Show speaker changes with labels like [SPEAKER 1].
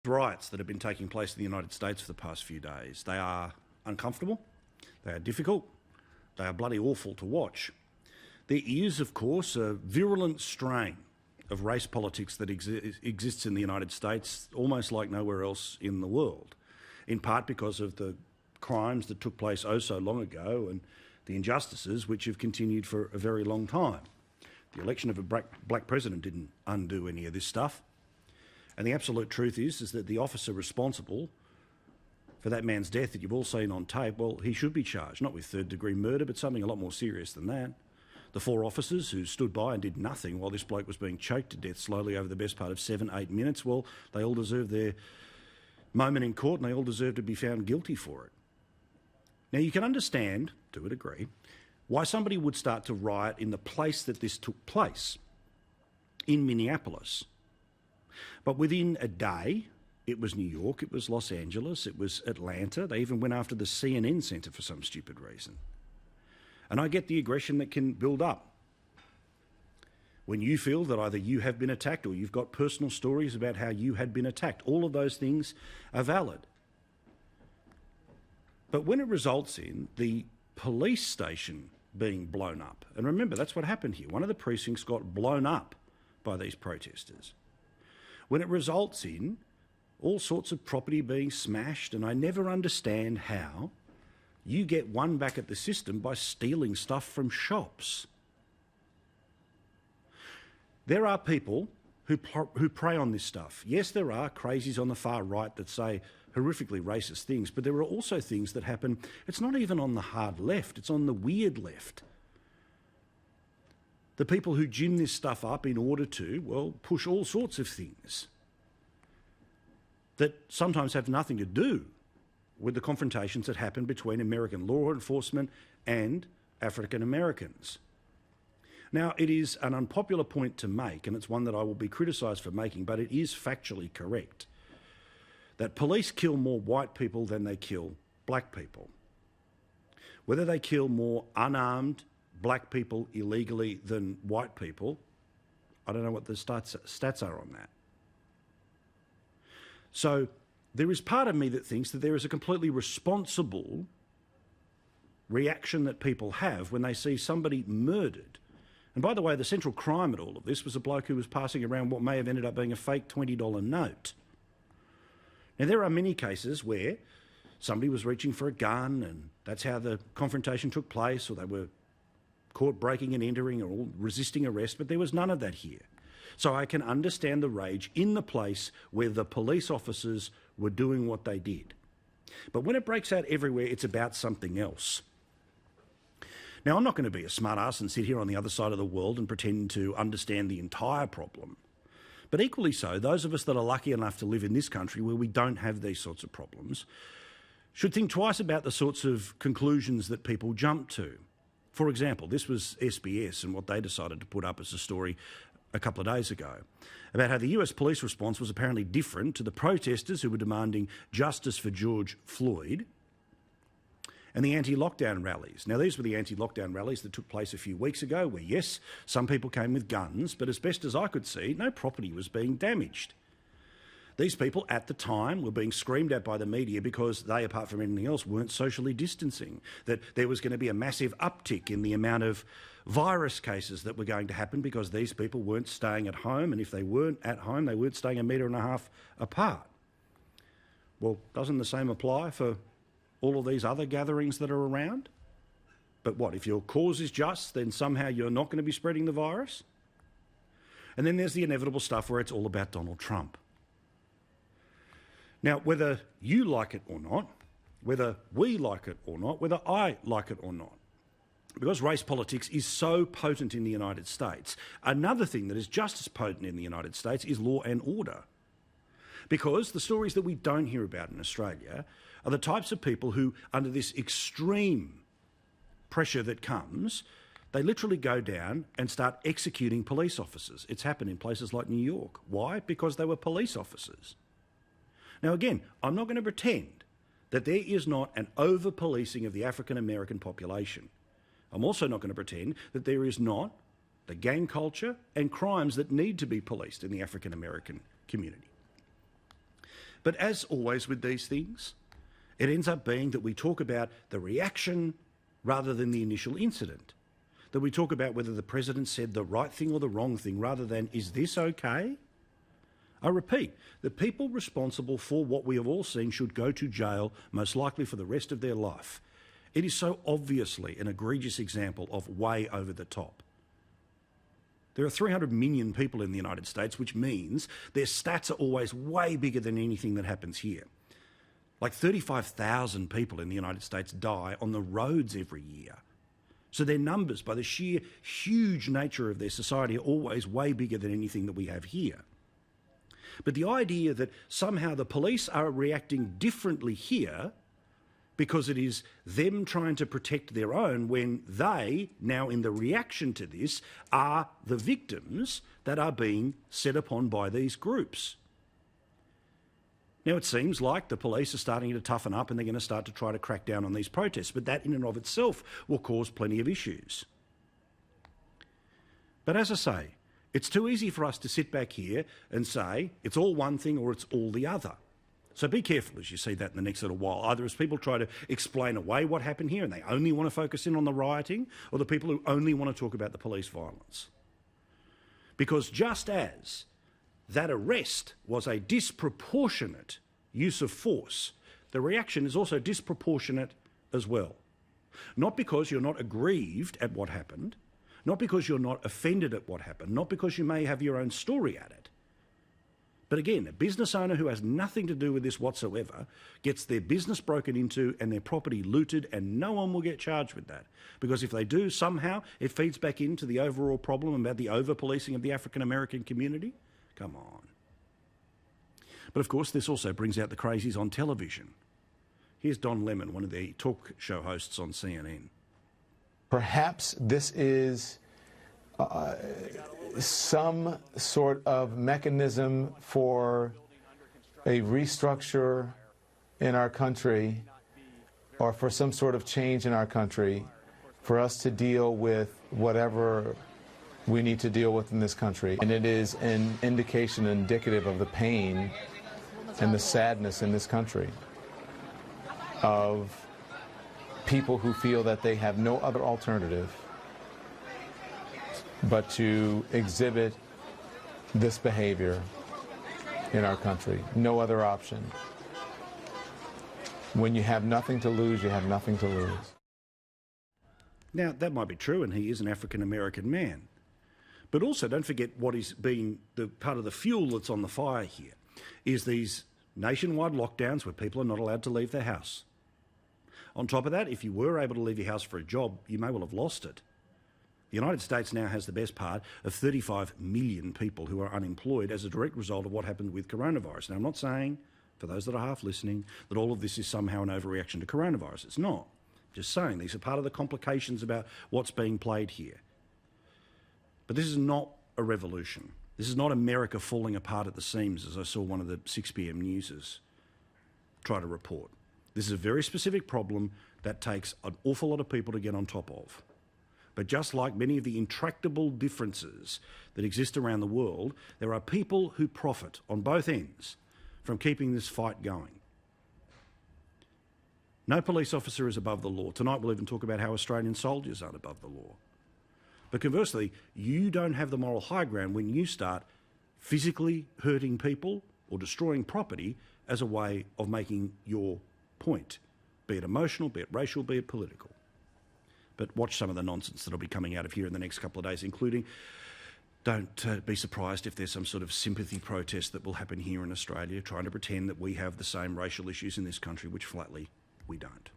[SPEAKER 1] riots that have been taking place in the United States for the past few days. They are uncomfortable, they are difficult, they are bloody awful to watch. There is, of course, a virulent strain of race politics that exists in the United States almost like nowhere else in the world, in part because of the crimes that took place oh so long ago and the injustices which have continued for a very long time. The election of a black president didn't undo any of this stuff. And the absolute truth is that the officer responsible for that man's death that you've all seen on tape, well, he should be charged, not with third-degree murder, but something a lot more serious than that. The 4 officers who stood by and did nothing while this bloke was being choked to death slowly over the best part of 7-8 minutes, well, they all deserve their moment in court and they all deserve to be found guilty for it. Now, you can understand, to a degree, why somebody would start to riot in the place that this took place, in Minneapolis. But within a day, it was New York, it was Los Angeles, it was Atlanta. They even went after the CNN Centre for some stupid reason. And I get the aggression that can build up. When you feel that either you have been attacked or you've got personal stories about how you had been attacked, all of those things are valid. But when it results in the police station being blown up, and remember, that's what happened here. One of the precincts got blown up by these protesters. When it results in all sorts of property being smashed, and I never understand how you get one back at the system by stealing stuff from shops. There are people who prey on this stuff. Yes, there are crazies on the far right that say horrifically racist things, but there are also things that happen. It's not even on the hard left, it's on the weird left. The people who gin this stuff up in order to, well, push all sorts of things that sometimes have nothing to do with the confrontations that happen between American law enforcement and African Americans. Now, it is an unpopular point to make, and it's one that I will be criticised for making, but it is factually correct, that police kill more white people than they kill black people. Whether they kill more unarmed black people illegally than white people, I don't know what the stats are on that. So there is part of me that thinks that there is a completely responsible reaction that people have when they see somebody murdered. And by the way, the central crime at all of this was a bloke who was passing around what may have ended up being a fake $20 note. Now, there are many cases where somebody was reaching for a gun and that's how the confrontation took place, or they were caught breaking and entering or resisting arrest, but there was none of that here. So I can understand the rage in the place where the police officers were doing what they did. But when it breaks out everywhere, it's about something else. Now, I'm not going to be a smart-ass and sit here on the other side of the world and pretend to understand the entire problem. But equally so, those of us that are lucky enough to live in this country where we don't have these sorts of problems should think twice about the sorts of conclusions that people jump to. For example, this was SBS and what they decided to put up as a story a couple of days ago about how the US police response was apparently different to the protesters who were demanding justice for George Floyd and the anti-lockdown rallies. Now, these were the anti-lockdown rallies that took place a few weeks ago where, yes, some people came with guns, but as best as I could see, no property was being damaged. These people at the time were being screamed at by the media because they, apart from anything else, weren't socially distancing, that there was going to be a massive uptick in the amount of virus cases that were going to happen because these people weren't staying at home, and if they weren't at home, they weren't staying 1.5 metres apart. Well, doesn't the same apply for all of these other gatherings that are around? But what, if your cause is just, then somehow you're not going to be spreading the virus? And then there's the inevitable stuff where it's all about Donald Trump. Now, whether you like it or not, whether we like it or not, whether I like it or not, because race politics is so potent in the United States, another thing that is just as potent in the United States is law and order. Because the stories that we don't hear about in Australia are the types of people who, under this extreme pressure that comes, they literally go down and start executing police officers. It's happened in places like New York. Why? Because they were police officers. Now again, I'm not going to pretend that there is not an over-policing of the African American population. I'm also not going to pretend that there is not the gang culture and crimes that need to be policed in the African American community. But as always with these things, it ends up being that we talk about the reaction rather than the initial incident. That we talk about whether the president said the right thing or the wrong thing rather than, is this okay? I repeat, the people responsible for what we have all seen should go to jail, most likely for the rest of their life. It is so obviously an egregious example of way over the top. There are 300 million people in the United States, which means their stats are always way bigger than anything that happens here. Like 35,000 people in the United States die on the roads every year. So their numbers, by the sheer huge nature of their society, are always way bigger than anything that we have here. But the idea that somehow the police are reacting differently here because it is them trying to protect their own when they, now in the reaction to this, are the victims that are being set upon by these groups. Now, it seems like the police are starting to toughen up and they're going to start to try to crack down on these protests, but that in and of itself will cause plenty of issues. But as I say, it's too easy for us to sit back here and say it's all one thing or it's all the other. So be careful as you see that in the next little while, either as people try to explain away what happened here and they only want to focus in on the rioting, or the people who only want to talk about the police violence. Because just as that arrest was a disproportionate use of force, the reaction is also disproportionate as well. Not because you're not aggrieved at what happened, not because you're not offended at what happened, not because you may have your own story at it. But again, a business owner who has nothing to do with this whatsoever gets their business broken into and their property looted, and no one will get charged with that. Because if they do, somehow it feeds back into the overall problem about the over-policing of the African-American community. Come on. But of course, this also brings out the crazies on television. Here's Don Lemon, one of the talk show hosts on CNN.
[SPEAKER 2] Perhaps this is some sort of mechanism for a restructure in our country, or for some sort of change in our country, for us to deal with whatever we need to deal with in this country. And it is an indication indicative of the pain and the sadness in this country of people who feel that they have no other alternative but to exhibit this behavior in our country. No other option. When you have nothing to lose, you have nothing to lose.
[SPEAKER 1] Now, that might be true, and he is an African-American man. But also, don't forget what is being the part of the fuel that's on the fire here, is these nationwide lockdowns where people are not allowed to leave their house. On top of that, if you were able to leave your house for a job, you may well have lost it. The United States now has the best part of 35 million people who are unemployed as a direct result of what happened with coronavirus. Now, I'm not saying, for those that are half listening, that all of this is somehow an overreaction to coronavirus. It's not. I'm just saying these are part of the complications about what's being played here. But this is not a revolution. This is not America falling apart at the seams, as I saw one of the 6 p.m. newsers try to report. This is a very specific problem that takes an awful lot of people to get on top of. But just like many of the intractable differences that exist around the world, there are people who profit on both ends from keeping this fight going. No police officer is above the law. Tonight we'll even talk about how Australian soldiers aren't above the law. But conversely, you don't have the moral high ground when you start physically hurting people or destroying property as a way of making your point, be it emotional, be it racial, be it political. But watch some of the nonsense that'll be coming out of here in the next couple of days, including don't be surprised if there's some sort of sympathy protest that will happen here in Australia, trying to pretend that we have the same racial issues in this country, which flatly we don't.